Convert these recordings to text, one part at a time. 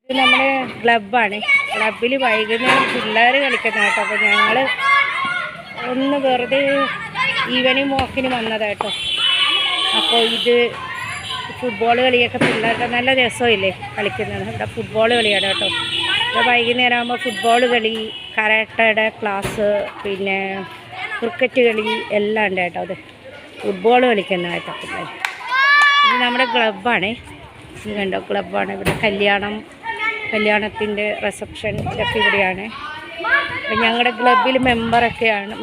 ഇത് നമ്മുടെ ക്ലബ്ബാണ്. ക്ലബ്ബിൽ വൈകുന്നേരം പിള്ളേർ കളിക്കുന്ന കേട്ടോ. അപ്പോൾ ഞങ്ങൾ ഒന്ന് വെറുതെ ഈവനിങ് വാക്കിന് വന്നതാട്ടോ. അപ്പോൾ ഇത് ഫുട്ബോൾ കളിയൊക്കെ പിള്ളേരുടെ നല്ല രസമില്ലേ കളിക്കുന്നത്. ഇവിടെ ഫുട്ബോൾ കളിയാണ് കേട്ടോ. ഇവിടെ വൈകുന്നേരം ആകുമ്പോൾ ഫുട്ബോൾ കളി, കരാട്ടയുടെ ക്ലാസ്, പിന്നെ ക്രിക്കറ്റ് കളി എല്ലാം ഉണ്ട് കേട്ടോ. അത് ഫുട്ബോൾ കളിക്കുന്ന കേട്ടോ പിള്ളേർ. ഇത് നമ്മുടെ ക്ലബ്ബാണ്. ഇത് കണ്ടോ ക്ലബ്ബാണ്. ഇവിടെ കല്യാണത്തിൻ്റെ റിസപ്ഷൻ ഇതൊക്കെ ഇവിടെയാണ്. അപ്പം ഞങ്ങളുടെ ക്ലബ്ബിൽ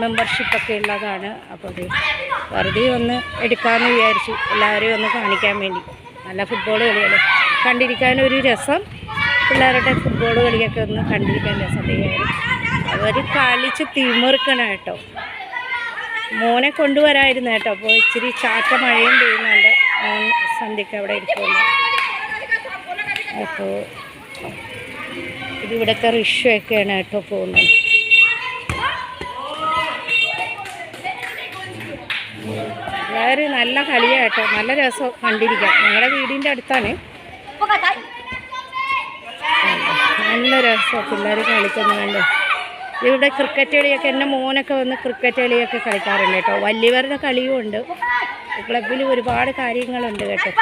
മെമ്പർഷിപ്പൊക്കെ ഉള്ളതാണ്. അപ്പോൾ അത് വെറുതെ ഒന്ന് എടുക്കാമെന്ന് വിചാരിച്ചു, എല്ലാവരെയും ഒന്ന് കാണിക്കാൻ വേണ്ടി. നല്ല ഫുട്ബോൾ കളിയല്ലേ, കണ്ടിരിക്കാനൊരു രസം. പിള്ളേരുടെ ഫുട്ബോൾ കളിയൊക്കെ ഒന്ന് കണ്ടിരിക്കാൻ രസം ചെയ്യാനും. അവർ കളിച്ച് തിമിർക്കണം കേട്ടോ. മോനെ കൊണ്ടുവരായിരുന്നു കേട്ടോ. അപ്പോൾ ഇച്ചിരി ചാറ്റ മഴയും പെയ്യുന്നുണ്ട്. മോൻ സന്ധ്യയ്ക്ക് അവിടെ ഇരിക്കുന്നുണ്ട്. അപ്പോൾ ഇതിവിടുത്തെ റിക്ഷയൊക്കെയാണ് കേട്ടോ പോകുന്നത്. എല്ലാവരും നല്ല കളിയാണ് കേട്ടോ. നല്ല രസം കണ്ടിരിക്കാം. ഞങ്ങളുടെ വീടിൻ്റെ അടുത്താണ്. നല്ല രസമാണ് പിള്ളേർ കളിക്കുന്നുണ്ട്. ഇവിടെ ക്രിക്കറ്റ് കളിയൊക്കെ എൻ്റെ മോനൊക്കെ വന്ന് ക്രിക്കറ്റ് കളിയൊക്കെ കളിക്കാറുണ്ട് കേട്ടോ. വലിയവരുടെ കളിയും ഉണ്ട്. ക്ലബ്ബിൽ ഒരുപാട് കാര്യങ്ങളുണ്ട് കേട്ടോ.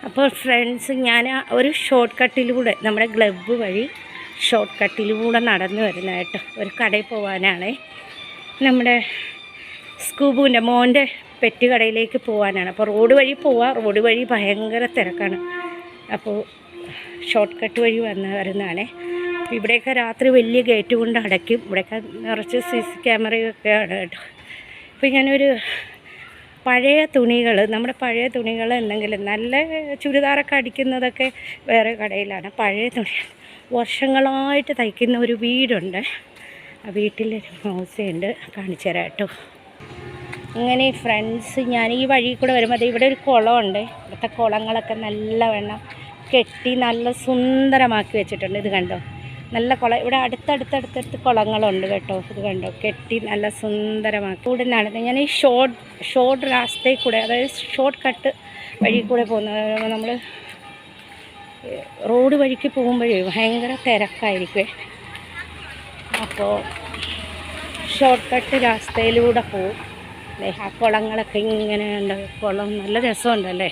അപ്പോൾ ഫ്രണ്ട്സ്, ഞാൻ ഒരു ഷോർട്ട് കട്ടിലൂടെ നമ്മുടെ ക്ലബ്ബ് വഴി ഷോർട്ട് കട്ടിലൂടെ നടന്നു വരുന്ന കേട്ടോ. ഒരു കടയിൽ പോകാനാണ്. നമ്മുടെ സ്കൂബുവിൻ്റെ മോൻ്റെ പെറ്റ് കടയിലേക്ക് പോകാനാണ്. അപ്പോൾ റോഡ് വഴി പോവാം. റോഡ് വഴി ഭയങ്കര തിരക്കാണ്. അപ്പോൾ ഷോർട്ട് കട്ട് വഴി വരുന്നതാണ്. ഇവിടെയൊക്കെ രാത്രി വലിയ ഗേറ്റ് കൊണ്ട് അടയ്ക്കും. ഇവിടെയൊക്കെ നിറച്ച് CC ക്യാമറയൊക്കെയാണ് കേട്ടോ. അപ്പോൾ ഞാനൊരു പഴയ തുണികൾ, നമ്മുടെ പഴയ തുണികൾ എന്തെങ്കിലും നല്ല ചുരിദാറൊക്കെ അടിക്കുന്നതൊക്കെ വേറെ കടയിലാണ്. പഴയ തുണി വർഷങ്ങളായിട്ട് തയ്ക്കുന്ന ഒരു വീടുണ്ട്. ആ വീട്ടിലൊരു മൗസയുണ്ട്, കാണിച്ചു തരാം കേട്ടോ. അങ്ങനെ ഫ്രണ്ട്സ്, ഞാൻ ഈ വഴി കൂടെ വരുമ്പോൾ ഇവിടെ ഒരു കുളമുണ്ട്. ഇവിടുത്തെ കുളങ്ങളൊക്കെ നല്ലവണ്ണം കെട്ടി നല്ല സുന്ദരമാക്കി വെച്ചിട്ടുണ്ട്. ഇത് കണ്ടോ, നല്ല കുളം. ഇവിടെ അടുത്തടുത്ത് കുളങ്ങളുണ്ട് കേട്ടോ. ഇത് കണ്ടോ, കെട്ടി നല്ല സുന്ദരമാക്കി. കൂടെ നടന്ന് ഞാൻ ഈ ഷോർട്ട് രാസ്തയിൽ കൂടെ, അതായത് ഷോർട്ട് കട്ട് വഴി കൂടെ പോകുന്നത്. നമ്മൾ റോഡ് വഴിക്ക് പോകുമ്പോഴേ ഭയങ്കര തിരക്കായിരിക്കും. അപ്പോൾ ഷോർട്ട് കട്ട് രാസ്തയിലൂടെ പോവും. ആ കുളങ്ങളൊക്കെ ഇങ്ങനെ ഉണ്ട്. കുളം നല്ല രസമുണ്ടല്ലേ.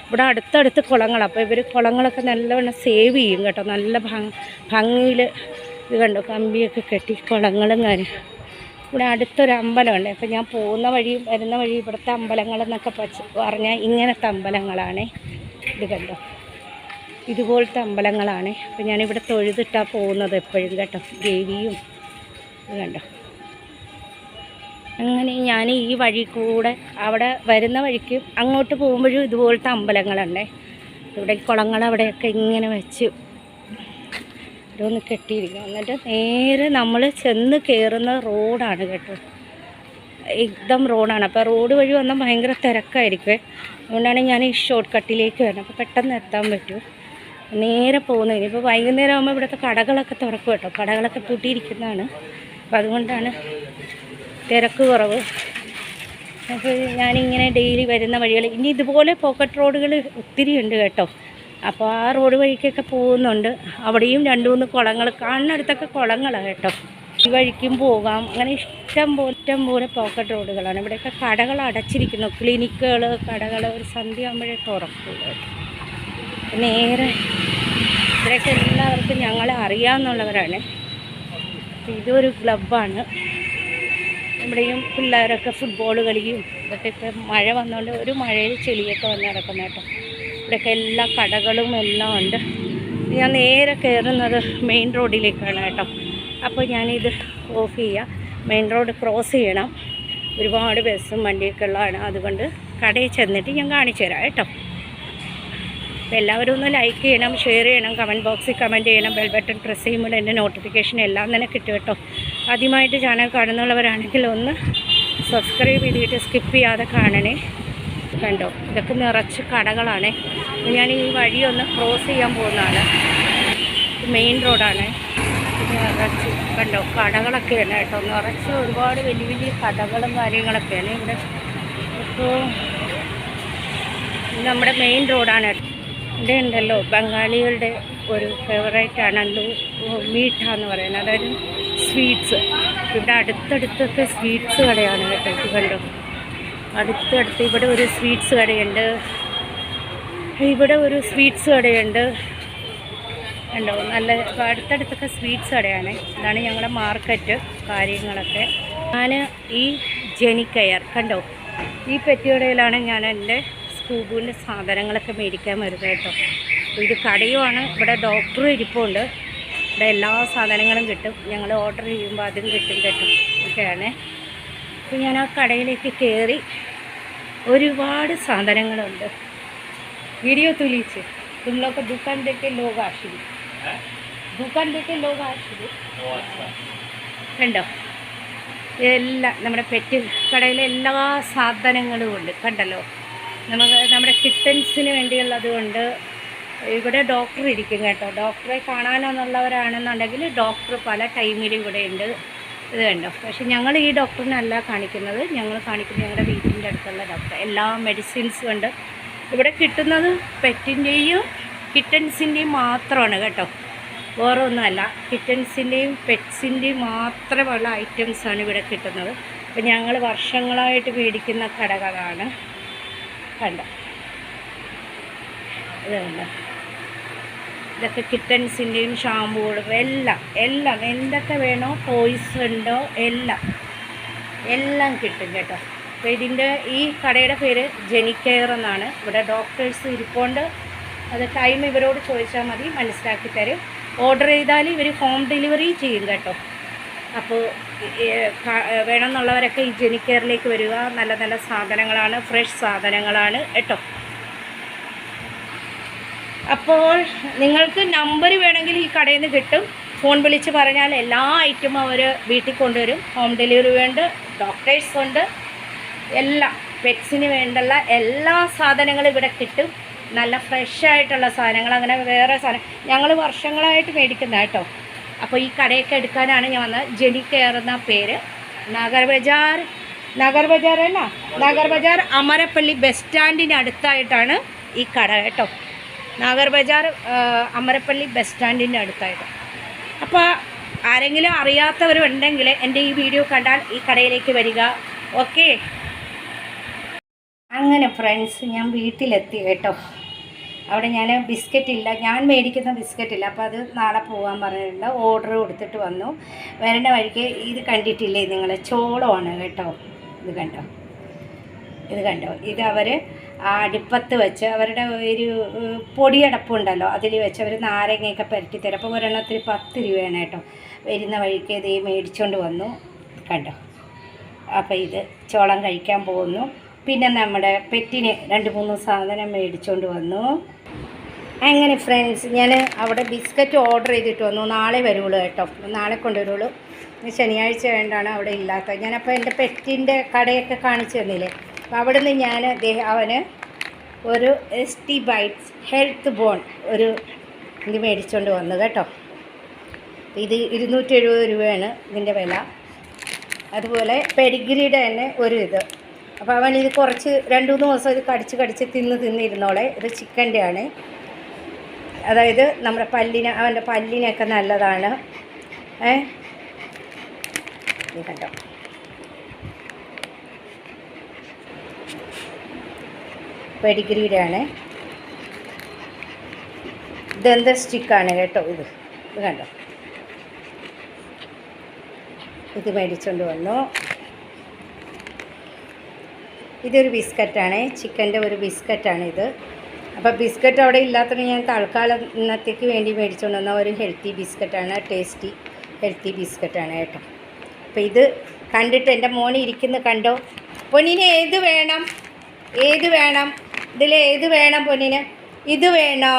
ഇവിടെ അടുത്തടുത്ത് കുളങ്ങളാണ്. അപ്പോൾ ഇവർ കുളങ്ങളൊക്കെ നല്ലവണ്ണം സേവ് ചെയ്യും കേട്ടോ. നല്ല ഭംഗിയിൽ. ഇത് കണ്ടോ, കമ്പിയൊക്കെ കെട്ടി കുളങ്ങളും കാര്യം. ഇവിടെ അടുത്തൊരു അമ്പലമുണ്ട്. അപ്പോൾ ഞാൻ പോകുന്ന വഴിയും വരുന്ന വഴിയും ഇവിടുത്തെ അമ്പലങ്ങളെന്നൊക്കെ പറഞ്ഞാൽ ഇങ്ങനത്തെ അമ്പലങ്ങളാണ്. ഇത് കണ്ടോ, ഇതുപോലത്തെ അമ്പലങ്ങളാണ്. അപ്പോൾ ഞാനിവിടെ തൊഴുതിട്ടാണ് പോകുന്നത് എപ്പോഴും കേട്ടോ, ദേവിയും. ഇത് കണ്ടോ. അങ്ങനെ ഞാൻ ഈ വഴി കൂടെ അവിടെ വരുന്ന വഴിക്ക് അങ്ങോട്ട് പോകുമ്പോഴും ഇതുപോലത്തെ അമ്പലങ്ങളുണ്ട്. ഇവിടെ കുളങ്ങൾ അവിടെയൊക്കെ ഇങ്ങനെ വെച്ച് ഇതൊന്ന് കെട്ടിയിരിക്കും. എന്നിട്ട് നേരെ നമ്മൾ ചെന്ന് കയറുന്ന റോഡാണ് കേട്ടോ. എക്ദം റോഡാണ്. അപ്പോൾ റോഡ് വഴി വന്നാൽ ഭയങ്കര തിരക്കായിരിക്കും. അതുകൊണ്ടാണ് ഞാൻ ഈ ഷോർട്ട് കട്ടിലേക്ക് വരുന്നത്. അപ്പോൾ പെട്ടെന്ന് എത്താൻ പറ്റും. നേരെ പോകുന്നത്. ഇപ്പോൾ വൈകുന്നേരം ആകുമ്പോൾ ഇവിടുത്തെ കടകളൊക്കെ തുറക്കും കേട്ടോ. കടകളൊക്കെ പൂട്ടിയിരിക്കുന്നതാണ്. അപ്പോൾ അതുകൊണ്ടാണ് തിരക്ക് കുറവ്. അപ്പോൾ ഞാനിങ്ങനെ ഡെയിലി വരുന്ന വഴികൾ, ഇനി ഇതുപോലെ പോക്കറ്റ് റോഡുകൾ ഒത്തിരി ഉണ്ട് കേട്ടോ. അപ്പോൾ ആ റോഡ് വഴിക്കൊക്കെ പോകുന്നുണ്ട്. അവിടെയും 2-3 കുളങ്ങൾ, കാണുന്നിടത്തൊക്കെ കുളങ്ങളാണ് കേട്ടോ. ഈ വഴിക്കും പോകാം. അങ്ങനെ ഇഷ്ടം പോലെ പോക്കറ്റ് റോഡുകളാണ്. ഇവിടെയൊക്കെ കടകൾ അടച്ചിരിക്കുന്നു. ക്ലിനിക്കുകൾ, കടകൾ ഒരു സന്ധ്യ ആകുമ്പോഴേ തുറക്കുള്ളൂ കേട്ടോ. നേരെ ഇവിടെയൊക്കെ എല്ലാവർക്കും ഞങ്ങളെ അറിയാമെന്നുള്ളവരാണ്. ഇതൊരു ക്ലബ്ബാണ്. ഇവിടെയും പിള്ളേരൊക്കെ ഫുട്ബോൾ കളിയും ഇതൊക്കെ. ഇപ്പോൾ മഴ വന്നുകൊണ്ട് ഒരു മഴയിൽ ചെളിയൊക്കെ വന്ന് കിടക്കുന്ന കേട്ടോ. ഇവിടെയൊക്കെ എല്ലാ കടകളും എല്ലാം ഉണ്ട്. ഞാൻ നേരെ കയറുന്നത് മെയിൻ റോഡിലേക്കാണ് കേട്ടോ. അപ്പോൾ ഞാനിത് ഓഫ് ചെയ്യുക. മെയിൻ റോഡ് ക്രോസ് ചെയ്യണം. ഒരുപാട് ബസ്സും വണ്ടിയൊക്കെ ഉള്ളതാണ്. അതുകൊണ്ട് കടയിൽ ചെന്നിട്ട് ഞാൻ കാണിച്ചു തരാം കേട്ടോ. അപ്പോൾ എല്ലാവരും ഒന്ന് ലൈക്ക് ചെയ്യണം, ഷെയർ ചെയ്യണം, കമൻറ്റ് ബോക്സിൽ കമൻറ്റ് ചെയ്യണം. ബെൽ ബട്ടൺ പ്രസ് ചെയ്യുമ്പോൾ എൻ്റെ നോട്ടിഫിക്കേഷൻ എല്ലാം തന്നെ കിട്ടും കേട്ടോ. ആദ്യമായിട്ട് ചാനൽ കാണുന്നുള്ളവരാണെങ്കിൽ ഒന്ന് സബ്സ്ക്രൈബ് ചെയ്തിട്ട് സ്കിപ്പ് ചെയ്യാതെ കാണണേ. കണ്ടോ, ഇതൊക്കെ നിറച്ച് കടകളാണ്. ഞാൻ ഈ വഴിയൊന്ന് ക്രോസ് ചെയ്യാൻ പോകുന്നതാണ്. മെയിൻ റോഡാണ്. നിറച്ച് കണ്ടോ കടകളൊക്കെയാണ് കേട്ടോ. നിറച്ച് ഒരുപാട് വലിയ കടകളും കാര്യങ്ങളൊക്കെയാണ് ഇവിടെ. അപ്പോൾ നമ്മുടെ മെയിൻ റോഡാണ്. ഇവിടെ ഉണ്ടല്ലോ ബംഗാളികളുടെ ഒരു ഫേവറേറ്റ് ആണല്ലോ മീഠ എന്ന് പറയുന്നത്, അതായത് സ്വീറ്റ്സ്. ഇവിടെ അടുത്തടുത്തൊക്കെ സ്വീറ്റ്സ് കടയാണ് കേട്ടോ. ഇത് കണ്ടോ, അടുത്തടുത്ത് ഇവിടെ ഒരു സ്വീറ്റ്സ് കടയുണ്ട്, ഇവിടെ ഒരു സ്വീറ്റ്സ് കടയുണ്ട് കണ്ടോ. നല്ല അടുത്തടുത്തൊക്കെ സ്വീറ്റ്സ് കടയാണ്. ഇതാണ് ഞങ്ങളുടെ മാർക്കറ്റ് കാര്യങ്ങളൊക്കെ. ഞാൻ ഈ ജെനിക്കയർ കണ്ടോ, ഈ പെട്ടിക്കടയിലാണ് ഞാൻ എൻ്റെ സ്കൂബിൻ്റെ സാധനങ്ങളൊക്കെ മേടിക്കാൻ വരുന്നത് കേട്ടോ. ഇത് കടയുമാണ്, ഇവിടെ ഡോക്ടറും ഇരിപ്പുണ്ട്, ഇവിടെ എല്ലാ സാധനങ്ങളും കിട്ടും. ഞങ്ങൾ ഓർഡർ ചെയ്യുമ്പോൾ അതും കിട്ടും കേട്ടോ. ഒക്കെയാണ്. അപ്പോൾ ഞാൻ ആ കടയിലേക്ക് കയറി, ഒരുപാട് സാധനങ്ങളുണ്ട്. वीडियो तो लीजिए, तुम लोग को दुकान देख के लोग आशिक, दुकान देख के लोग आशिक കണ്ടോ. എല്ലാ നമ്മുടെ പെറ്റ് കടയിലെ എല്ലാ സാധനങ്ങളും ഉണ്ട് കണ്ടല്ലോ. നമ്മുടെ കിട്ടൻസിന് വേണ്ടിയുള്ളത് കൊണ്ട് ഇവിടെ ഡോക്ടർ ഇരിക്കും കേട്ടോ. ഡോക്ടറെ കാണാനെന്നുള്ളവരാണെന്നുണ്ടെങ്കിൽ ഡോക്ടർ പല ടൈമിലും ഇവിടെ ഉണ്ട്. ഇത് കണ്ടോ. പക്ഷെ ഞങ്ങൾ ഈ ഡോക്ടറിനല്ല കാണിക്കുന്നത്, ഞങ്ങൾ കാണിക്കുന്നത് ഞങ്ങളുടെ വീട്ടിൻ്റെ അടുത്തുള്ള ഡോക്ടർ. എല്ലാ മെഡിസിൻസും ഉണ്ട് ഇവിടെ കിട്ടുന്നത്. പെറ്റിൻ്റെയും കിറ്റൻസിൻ്റെയും മാത്രമാണ് കേട്ടോ, വേറെ ഒന്നുമല്ല. കിറ്റൻസിൻ്റെയും പെറ്റ്സിൻ്റെയും മാത്രമുള്ള ഐറ്റംസാണ് ഇവിടെ കിട്ടുന്നത്. അപ്പം ഞങ്ങൾ വർഷങ്ങളായിട്ട് മേടിക്കുന്ന കടകളാണ് കണ്ടോ. ഇത് കണ്ടോ, ഇതൊക്കെ കിറ്റൻസിൻ്റെയും ഷാമ്പൂകളും എല്ലാം എന്തൊക്കെ വേണോ, ടോയ്സ് ഉണ്ടോ എല്ലാം കിട്ടും കേട്ടോ. അപ്പോൾ ഈ കടയുടെ പേര് ജെനിക്കയർ എന്നാണ്. ഇവിടെ ഡോക്ടേഴ്സ് ഇരിപ്പുണ്ട്. അത് ടൈം ഇവരോട് ചോദിച്ചാൽ മതി, മനസ്സിലാക്കി തരും. ഓർഡർ ചെയ്താൽ ഇവർ ഹോം ഡെലിവറി ചെയ്യും കേട്ടോ. അപ്പോൾ വേണമെന്നുള്ളവരൊക്കെ ഈ ജെനിക്കയറിലേക്ക് വരിക. നല്ല നല്ല സാധനങ്ങളാണ്, ഫ്രഷ് സാധനങ്ങളാണ് കേട്ടോ. അപ്പോൾ നിങ്ങൾക്ക് നമ്പർ വേണമെങ്കിൽ ഈ കടയിൽ നിന്ന് കിട്ടും. ഫോൺ വിളിച്ച് പറഞ്ഞാൽ എല്ലാ ഐറ്റവും അവർ വീട്ടിൽ കൊണ്ടുവരും. ഹോം ഡെലിവറി ഉണ്ട്, ഡോക്ടേഴ്സ് ഉണ്ട്, എല്ലാം പെറ്റ്സിന് വേണ്ടുള്ള എല്ലാ സാധനങ്ങളും ഇവിടെ കിട്ടും. നല്ല ഫ്രഷായിട്ടുള്ള സാധനങ്ങൾ. അങ്ങനെ വേറെ സാധനം ഞങ്ങൾ വർഷങ്ങളായിട്ട് മേടിക്കുന്ന കേട്ടോ. അപ്പോൾ ഈ കടയൊക്കെ എടുക്കാനാണ് ഞാൻ വന്നത്. ജെനിക്കയർ എന്ന പേര്. നഗർ ബജാർ എന്നാ, നഗർ ബജാർ അമരപ്പള്ളി ബസ് സ്റ്റാൻഡിന് അടുത്തായിട്ടാണ് ഈ കട കേട്ടോ. നഗർ ബജാർ അമരപ്പള്ളി ബസ് സ്റ്റാൻഡിൻ്റെ അടുത്തായിട്ട്. അപ്പോൾ ആരെങ്കിലും അറിയാത്തവരുണ്ടെങ്കിൽ എൻ്റെ ഈ വീഡിയോ കണ്ടാൽ ഈ കടയിലേക്ക് വരിക. ഓക്കെ. അങ്ങനെ ഫ്രണ്ട്സ്, ഞാൻ വീട്ടിലെത്തി കേട്ടോ. അവിടെ ഞാൻ ബിസ്ക്കറ്റില്ല, ഞാൻ മേടിക്കുന്ന ബിസ്ക്കറ്റില്ല. അപ്പോൾ അത് നാളെ പോകാൻ പറഞ്ഞിട്ടുണ്ട്. ഓർഡർ കൊടുത്തിട്ട് വന്നു. വരേണ്ട വഴിക്ക് ഇത് കണ്ടിട്ടില്ലേ നിങ്ങൾ, ചോളമാണ് കേട്ടോ. ഇത് കണ്ടോ, ഇത് അവർ അടുപ്പത്ത് വെച്ച് അവരുടെ ഒരു പൊടിയടപ്പുണ്ടല്ലോ, അതിൽ വെച്ച് അവർ നാരങ്ങയൊക്കെ പുരട്ടി തരും. അപ്പോൾ ഒരെണ്ണത്തിന് 10 രൂപയാണ് കേട്ടോ. വരുന്ന വഴിക്ക് ഇത് മേടിച്ചുകൊണ്ട് വന്നു കണ്ടോ. അപ്പോൾ ഇത് ചോളം കഴിക്കാൻ പോകുന്നു. പിന്നെ നമ്മുടെ പെറ്റിന് 2-3 സാധനം മേടിച്ചുകൊണ്ട് വന്നു. അങ്ങനെ ഫ്രണ്ട്സ്, ഞാൻ അവിടെ ബിസ്ക്കറ്റ് ഓർഡർ ചെയ്തിട്ട് വന്നു. നാളെ വരുള്ളൂ കേട്ടോ, നാളെ കൊണ്ടുവരുള്ളൂ. ശനിയാഴ്ച വേണ്ടാണ് അവിടെ ഇല്ലാത്തത്. ഞാനപ്പോൾ എൻ്റെ പെറ്റിൻ്റെ കടയൊക്കെ കാണിച്ചു തന്നില്ലേ. അപ്പോൾ അവിടെ നിന്ന് ഞാൻ അവന് ഒരു ST ബൈറ്റ്സ് ഹെൽത്ത് ബോൺ ഒരു ഇത് മേടിച്ചുകൊണ്ട് വന്നു കേട്ടോ. ഇത് 270 രൂപയാണ് ഇതിൻ്റെ വില. അതുപോലെ പെഡിഗ്രിയുടെ തന്നെ ഒരു ഇത്. അപ്പോൾ അവൻ ഇത് കുറച്ച് 2-3 ദിവസം ഇത് കടിച്ച് തിന്നിരുന്നോളെ. ഇത് ചിക്കൻ്റെ ആണ്. അതായത് നമ്മുടെ അവൻ്റെ പല്ലിനൊക്കെ നല്ലതാണ്. ഇത് കണ്ടോ, പെഡിഗ്രിയുടെ ആണ്. ദന്ത സ്റ്റിക്കാണ് കേട്ടോ. ഇത് കണ്ടോ, ഇത് മേടിച്ചുകൊണ്ട് വന്നു. ഇതൊരു ബിസ്ക്കറ്റാണ്, ചിക്കൻ്റെ ഒരു ബിസ്ക്കറ്റാണിത്. അപ്പോൾ ബിസ്ക്കറ്റ് അവിടെ ഇല്ലാത്തത് ഞാൻ തൽക്കാലം ഇന്നത്തേക്ക് വേണ്ടി മേടിച്ചുകൊണ്ട് വന്ന ഒരു ഹെൽത്തി ബിസ്ക്കറ്റാണ്. ടേസ്റ്റി ഹെൽത്തി ബിസ്ക്കറ്റാണ് കേട്ടോ. അപ്പോൾ ഇത് കണ്ടിട്ട് എൻ്റെ മോന് ഇരിക്കുന്നത് കണ്ടോ. പൊന്നിന് ഏത് വേണം ഇതിൽ ഏത് വേണം പൊന്നിന്? ഇത് വേണോ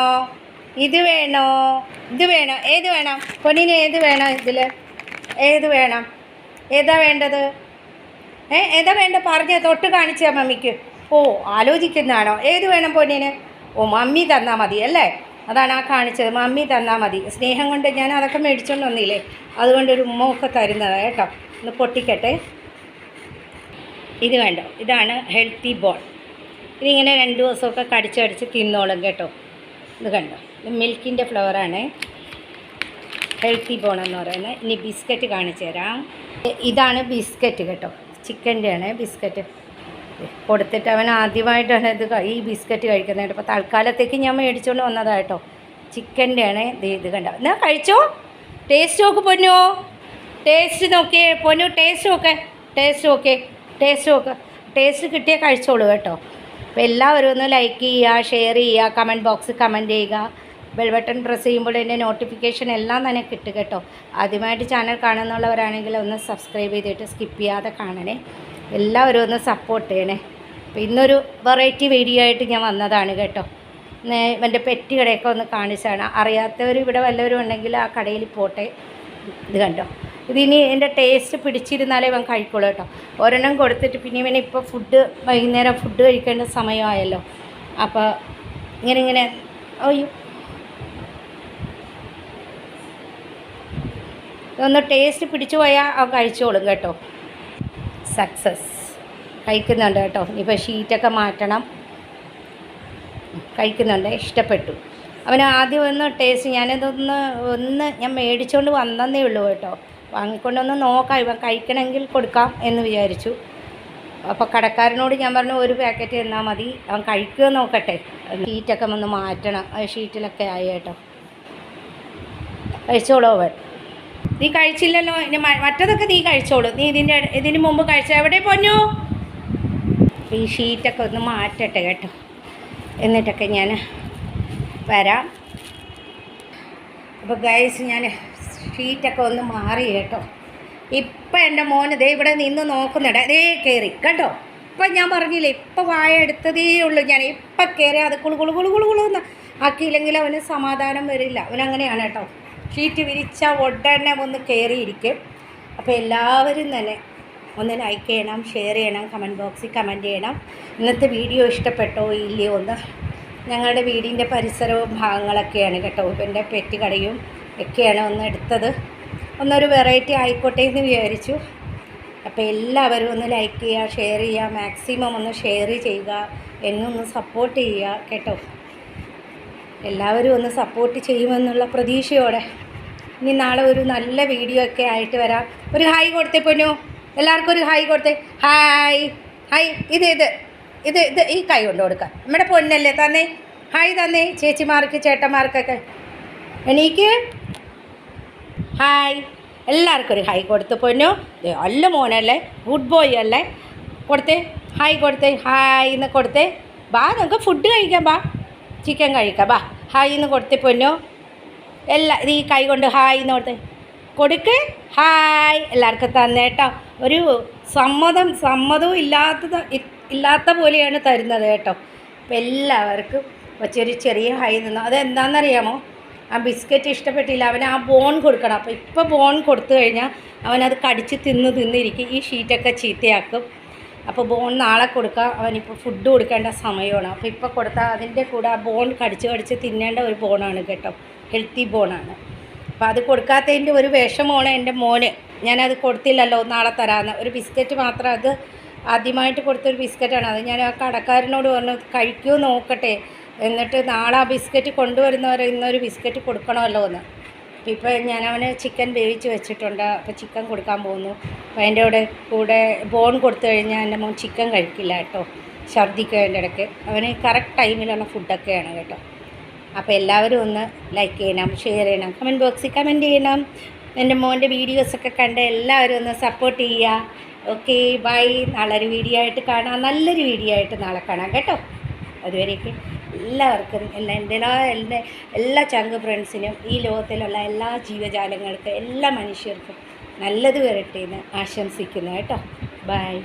ഏത് വേണം പൊന്നിന്? ഏത് വേണം? ഇതിൽ ഏത് വേണം? ഏതാ വേണ്ടത്? ഏതാ വേണ്ട പറഞ്ഞ തൊട്ട് കാണിച്ചാൽ മമ്മിക്ക്. ആലോചിക്കുന്നതാണോ? ഏത് വേണം പൊന്നിന്? മമ്മി തന്നാൽ മതി അല്ലേ? അതാണ് ആ കാണിച്ചത്, മമ്മി തന്നാൽ മതി. സ്നേഹം കൊണ്ട് ഞാൻ അതൊക്കെ മേടിച്ചുകൊണ്ട് വന്നില്ലേ, അതുകൊണ്ടൊരു ഉമ്മൊക്കെ തരുന്നതാണ് കേട്ടോ. ഒന്ന് പൊട്ടിക്കട്ടെ. ഇത് വേണ്ടോ, ഇതാണ് ഹെൽത്തി ബോൾ. ഇതിങ്ങനെ 2 ദിവസമൊക്കെ കടിച്ച് തിന്നോളും കേട്ടോ. ഇത് കണ്ടോ. മിൽക്കിൻ്റെ ഫ്ലേവറാണ്, ഹെൽത്തി ബോൺ എന്ന് പറയുന്നത്. ഇനി ബിസ്ക്കറ്റ് കാണിച്ചു തരാം. ഇതാണ് ബിസ്ക്കറ്റ് കേട്ടോ, ചിക്കൻ്റെ ആണ് ബിസ്ക്കറ്റ്. കൊടുത്തിട്ട് അവൻ ആദ്യമായിട്ടാണ് ഈ ബിസ്ക്കറ്റ് കഴിക്കുന്നത്. അപ്പോൾ തൽക്കാലത്തേക്ക് ഞാൻ മേടിച്ചുകൊണ്ട് വന്നതാണ് കേട്ടോ. ചിക്കൻ്റെ ആണ്. ഇത് കണ്ട, എന്നാ കഴിച്ചോ, ടേസ്റ്റ് നോക്ക് പൊന്നോ, ടേസ്റ്റ് നോക്കിയേ പൊന്നു, ടേസ്റ്റ് നോക്കേ, ടേസ്റ്റ് നോക്കേ, ടേസ്റ്റ് നോക്ക്, ടേസ്റ്റ് കിട്ടിയാൽ കഴിച്ചോളൂ കേട്ടോ. അപ്പോൾ എല്ലാവരും ഒന്ന് ലൈക്ക് ചെയ്യുക, ഷെയർ ചെയ്യുക, കമൻറ്റ് ബോക്സ് കമൻറ്റ് ചെയ്യുക. ബെൽ ബട്ടൺ പ്രസ് ചെയ്യുമ്പോൾ എൻ്റെ നോട്ടിഫിക്കേഷൻ എല്ലാം തന്നെ കിട്ടും കേട്ടോ. ആദ്യമായിട്ട് ചാനൽ കാണുന്നുള്ളവരാണെങ്കിൽ ഒന്ന് സബ്സ്ക്രൈബ് ചെയ്തിട്ട് സ്കിപ്പ് ചെയ്യാതെ കാണണേ. എല്ലാവരും ഒന്ന് സപ്പോർട്ട് ചെയ്യണേ. അപ്പോൾ ഇന്നൊരു വെറൈറ്റി വീഡിയോ ആയിട്ട് ഞാൻ വന്നതാണ് കേട്ടോ. എൻ്റെ പെറ്റ് കടയൊക്കെ ഒന്ന് കാണിച്ചാണ്. അറിയാത്തവർ ഇവിടെ വല്ലവരും ഉണ്ടെങ്കിൽ ആ കടയിൽ പോട്ടെ. ഇത് കണ്ടോ, ഇതിനി എൻ്റെ ടേസ്റ്റ് പിടിച്ചിരുന്നാലേ ഇവൻ കഴിക്കുള്ളൂ കേട്ടോ. ഒരെണ്ണം കൊടുത്തിട്ട് പിന്നെ ഇവനെ ഇപ്പോൾ വൈകുന്നേരം ഫുഡ് കഴിക്കേണ്ട സമയമായല്ലോ. അപ്പോൾ ഇങ്ങനെ അയ്യോ, ഇതൊന്ന് ടേസ്റ്റ് പിടിച്ചു പോയാൽ അവൻ കഴിച്ചോളും കേട്ടോ. സക്സസ്, കഴിക്കുന്നുണ്ട് കേട്ടോ. ഇപ്പോൾ ഷീറ്റൊക്കെ മാറ്റണം. കഴിക്കുന്നുണ്ട്, ഇഷ്ടപ്പെട്ടു. അവന് ആദ്യം ഒന്ന് ടേസ്റ്റ്, ഞാനിതൊന്ന് ഞാൻ മേടിച്ചുകൊണ്ട് വന്നതേ ഉള്ളൂ കേട്ടോ. വാങ്ങിക്കൊണ്ടൊന്ന് നോക്കാം, ഇവൻ കഴിക്കണമെങ്കിൽ കൊടുക്കാം എന്ന് വിചാരിച്ചു. അപ്പോൾ കടക്കാരനോട് ഞാൻ പറഞ്ഞു ഒരു പാക്കറ്റ് തന്നാൽ മതി, അവൻ കഴിക്കുക നോക്കട്ടെ. ഷീറ്റൊക്കെ ഒന്ന് മാറ്റണം, ഷീറ്റിലൊക്കെ ആയി കേട്ടോ. കഴിച്ചോളൂ അവൻ. നീ കഴിച്ചില്ലല്ലോ, ഇനി മറ്റതൊക്കെ നീ കഴിച്ചോളൂ. നീ ഇതിന് മുമ്പ് കഴിച്ച എവിടെ പൊന്നു? ഈ ഷീറ്റൊക്കെ ഒന്ന് മാറ്റട്ടെ കേട്ടോ, എന്നിട്ടൊക്കെ ഞാൻ വരാം. അപ്പോൾ ഗൈസ്, ഞാൻ ഷീറ്റൊക്കെ ഒന്ന് മാറി കേട്ടോ. ഇപ്പം എൻ്റെ മോന് ദേ ഇവിടെ നിന്ന് നോക്കുന്നുണ്ട്, അതേ കയറി കേട്ടോ. ഇപ്പം ഞാൻ പറഞ്ഞില്ലേ, ഇപ്പം വായ എടുത്തതേ ഉള്ളൂ ഞാൻ. ഇപ്പം കയറി അത് കുളുകുളുകുളുകുളുന്ന് ആക്കിയില്ലെങ്കിൽ അവന് സമാധാനം വരില്ല. അവനങ്ങനെയാണ് കേട്ടോ. ഷീറ്റ് വിരിച്ച ഉടനെ ഒന്ന് കയറിയിരിക്കും. അപ്പോൾ എല്ലാവരും തന്നെ ഒന്ന് ലൈക്ക് ചെയ്യണം, ഷെയർ ചെയ്യണം, കമൻറ്റ് ബോക്സിൽ കമൻറ്റ് ചെയ്യണം. ഇന്നത്തെ വീഡിയോ ഇഷ്ടപ്പെട്ടോ ഇല്ലയോ ഒന്ന്. ഞങ്ങളുടെ വീടിൻ്റെ പരിസരവും ഭാഗങ്ങളൊക്കെയാണ് കേട്ടോ. എൻ്റെ പെറ്റ് കടയും ഒക്കെയാണ് ഒന്ന് എടുത്തത്. ഒന്നൊരു വെറൈറ്റി ആയിക്കോട്ടെ എന്ന് വിചാരിച്ചു. അപ്പോൾ എല്ലാവരും ഒന്ന് ലൈക്ക് ചെയ്യുക, ഷെയർ ചെയ്യുക, മാക്സിമം ഒന്ന് ഷെയർ ചെയ്യുക, എന്നൊന്ന് സപ്പോർട്ട് ചെയ്യുക കേട്ടോ. എല്ലാവരും ഒന്ന് സപ്പോർട്ട് ചെയ്യുമെന്നുള്ള പ്രതീക്ഷയോടെ ഇനി നാളെ ഒരു നല്ല വീഡിയോ ഒക്കെ ആയിട്ട് വരാം. ഒരു ഹായ് കൊടുത്തേ പൊന്നു, എല്ലാവർക്കും ഒരു ഹായ് കൊടുത്തേ. Hi hi. ഇത് ഈ കൈ കൊണ്ട് കൊടുക്കാം. നമ്മുടെ പൊന്നല്ലേ തന്നെ, ഹായ് തന്നെ ചേച്ചിമാർക്ക് ചേട്ടന്മാർക്കൊക്കെ. എനിക്ക് ഹായ്. എല്ലാവർക്കും ഒരു ഹായ് കൊടുത്ത് പൊന്നു. നല്ല മോനല്ലേ, ഗുഡ് ബോയ് അല്ലേ. കൊടുത്തേ ഹായ്, കൊടുത്തേ ഹായ് എന്ന് കൊടുത്തേ. ബാ നമുക്ക് ഫുഡ് കഴിക്കാം, ബാ ചിക്കൻ കഴിക്കാം, ബാ ഹായ് എന്ന് കൊടുത്തേ പൊന്നു. ഇത് ഈ കൈ കൊണ്ട് ഹായ് എന്ന് കൊടുക്ക് ഹായ്. എല്ലാവർക്കും തന്നേട്ടോ. ഒരു സമ്മതവും ഇല്ലാത്ത പോലെയാണ് തരുന്നത് കേട്ടോ. അപ്പം എല്ലാവർക്കും ചെറിയ ഹായ് നിന്നു. അതെന്താണെന്നറിയാമോ, ആ ബിസ്ക്കറ്റ് ഇഷ്ടപ്പെട്ടില്ല, അവന് ആ ബോൺ കൊടുക്കണം. അപ്പോൾ ഇപ്പോൾ ബോൺ കൊടുത്തു കഴിഞ്ഞാൽ അവനത് കടിച്ച് തിന്നിരിക്കും. ഈ ഷീറ്റൊക്കെ ചീത്തയാക്കും. അപ്പോൾ ബോൺ നാളെ കൊടുക്കാം. അവനിപ്പോൾ ഫുഡ് കൊടുക്കേണ്ട സമയമാണ്. അപ്പോൾ ഇപ്പോൾ കൊടുത്താൽ അതിൻ്റെ കൂടെ ആ ബോൺ കടിച്ച് തിന്നേണ്ട ഒരു ബോണാണ് കേട്ടോ, ഹെൽത്തി ബോണാണ്. അപ്പോൾ അത് കൊടുക്കാത്തതിൻ്റെ ഒരു വിഷമമാണ് എൻ്റെ മോന്. ഞാനത് കൊടുത്തില്ലല്ലോ, നാളെ തരാമെന്ന്. ഒരു ബിസ്ക്കറ്റ് മാത്രം, അത് ആദ്യമായിട്ട് കൊടുത്തൊരു ബിസ്ക്കറ്റാണ്. അത് ഞാൻ ആ കടക്കാരനോട് പറഞ്ഞു കഴിക്കുമോ നോക്കട്ടെ, എന്നിട്ട് നാളെ ആ ബിസ്ക്കറ്റ് കൊണ്ടുവരുന്നവരെ ഇന്നൊരു ബിസ്ക്കറ്റ് കൊടുക്കണമല്ലോ എന്ന്. ഇപ്പോൾ ഞാൻ അവന് ചിക്കൻ വേവിച്ച് വെച്ചിട്ടുണ്ട്. അപ്പോൾ ചിക്കൻ കൊടുക്കാൻ പോകുന്നു. അപ്പോൾ അതിൻ്റെ കൂടെ ബോൺ കൊടുത്തു കഴിഞ്ഞാൽ എൻ്റെ മോൻ ചിക്കൻ കഴിക്കില്ല കേട്ടോ, ഛർദ്ദിക്കുക അതിൻ്റെ ഇടയ്ക്ക്. അവന് കറക്റ്റ് ടൈമിലുള്ള ഫുഡൊക്കെയാണ് കേട്ടോ. അപ്പോൾ എല്ലാവരും ഒന്ന് ലൈക്ക് ചെയ്യണം, ഷെയർ ചെയ്യണം, കമൻറ്റ് ബോക്സിൽ കമൻറ്റ് ചെയ്യണം. എൻ്റെ മോൻ്റെ വീഡിയോസൊക്കെ കണ്ട് എല്ലാവരും ഒന്ന് സപ്പോർട്ട് ചെയ്യുക. Okay, bye. നാളെ ഒരു വീഡിയോ ആയിട്ട് കാണാം, നല്ലൊരു വീഡിയോ ആയിട്ട് നാളെ കാണാം കേട്ടോ. അതുവരേക്കും എല്ലാവർക്കും എൻ്റെ എല്ലാ ചങ്ക് ഫ്രണ്ട്സിനും ഈ ലോകത്തിലുള്ള എല്ലാ ജീവജാലങ്ങൾക്കും എല്ലാ മനുഷ്യർക്കും നല്ലത് വരട്ടെ എന്ന് ആശംസിക്കുന്നു കേട്ടോ. ബൈ.